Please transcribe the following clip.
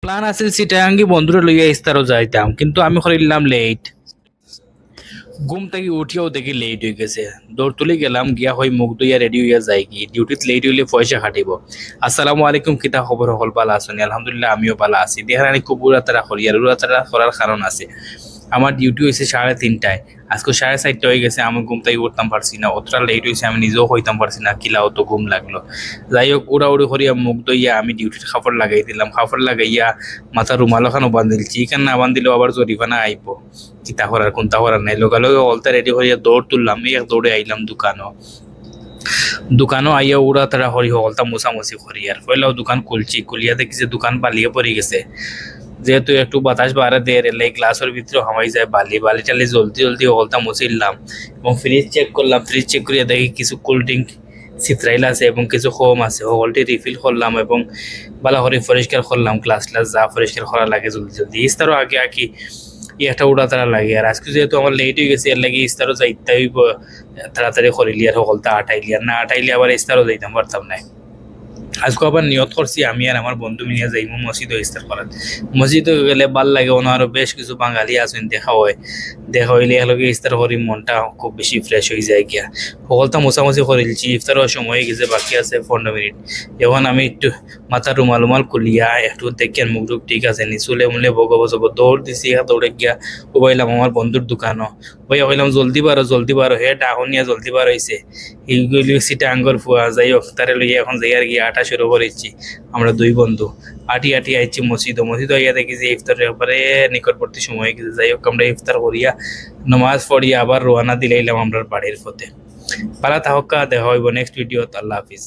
Plan আছিল চিটাগাঙ্গি বন্ধুরা লইয়া ইস্তারও যাইতাম, কিন্তু আমি করিলাম লেট। ঘুম থেকে উঠিয়াও দেখি লেট হয়ে গেছে। দৌড় তুলে গেলাম, গিয়া হই মুখ ধুইয়া রেডি হইয়া যাই কি ডিউটিত লেট হইলে পয়সা খাটিব। আসসালামু আলাইকুম, কিতা খবর? হল বালা আছেন? আলহামদুলিল্লাহ, আমিও বালা আছি। দেখার আমি খুব উড়াতারা করি, আর উড়াতারা করার কারণ আছে। আমার ডিউটি হয়েছে 3:30টায়, আজকে 4:30 হয়ে গেছে। আমি ঘুম থেকে উঠতাম পারছি না, অতটা লেট হয়েছে আমি নিজেও হইতাম পারছি না, কিলা অত ঘুম লাগলো। যাই হোক, উড়াউড়ি করিয়া মুখ ধইয়া আমি ডিউটির কাপড় লাগাই দিলাম। কাপড় লাগাইয়া মাথা রুমাল ওখানে বান্ধিলছি, এখানে না বান্ধিলেও আবার জরিমানা আইব। কিতা করার কোনটা করার নাই, লগালগে অলতা রেডি হইয়া দৌড় তুললাম। এই দৌড়ে আইলাম দোকানও আইয়া উড়া তারা হরি অলতা মোছামুছি করি। আর পয়লাও দোকান খুলছি, খুলিয়া দেখি যে দোকান বালিয়ে পড়ে গেছে। যেহেতু একটু বাতাস বাড়া দিয়ে রেলে গ্লাসের ভিতরে হামাই যায় বালি টালি জলদি জলদি অলতা মুছিলাম এবং ফ্রিজ চেক করলাম। ফ্রিজ চেক করিয়া দেখি কিছু কোল্ড ড্রিঙ্ক সিত্রাইল আছে এবং কিছু কম আছে। হলটি রিফিল করলাম এবং ভালো করে পরিষ্কার করলাম। গ্লাস যা পরিষ্কার করা লাগে জলদি জলদি। ইস্তারও আগে আঁকি একটা উড়া তারা লাগে। আর আজকে যেহেতু আমার লেট হয়ে গেছে, এর লাগে ইস্তারও যাইতে হইব তাড়াতাড়ি করিলি। আর সকলটা আটাইলি, আর না আটাইলে আবার ইস্তারও যাইতাম পারতাম না। আজকে আবার নিয়ত করছি আমি আর আমার বন্ধু মিলিয়ে যাইমু মসজিদ ইস্তার করার। মসজিদে গেলে ভাল লাগে, আরো বেশ কিছু বাঙালি আছেন, দেখা হইলে এগুলোকে ইস্তার করি, মনটা খুব বেশি ফ্রেশ হয়ে যায় গিয়া। সকলটা মোছামুছি করিলছি, ইফতারের সময় হয়ে গেছে, বাকি আছে 15 মিনিট। এখন আমি একটু মাথা রুমাল খুলিয়া একটু দেখেন মুখ টুক ঠিক আছে নি, চুলে মুলে বগব দৌড় দিছি। দৌড়ে গিয়া উবাইলাম আমার বন্ধুর দোকানও। ভাইয়া হইলাম জলদি বারো, হে ডাহনিয়া জলদি বার হয়েছে। এইগুলি সিটা আঙ্গর ফুয়া। যাই হোক, তারে লইয়া এখন যাই আর গিয়ে আটা শুরু করেছি। আমরা দুই বন্ধু আটি আইছি মসজিদ হইয়া দেখি যে ইফতারের একবারে নিকটবর্তী সময় হয়ে গেছে। যাই হোক, আমরা ইফতার করিয়া নামাজ পড়িয়া আবার রোয়ানা দিলাইলাম আমরা বাড়ির পথে। পালা তাহকা দেখা হইব নেক্সট ভিডিও। আল্লাহ হাফিজ।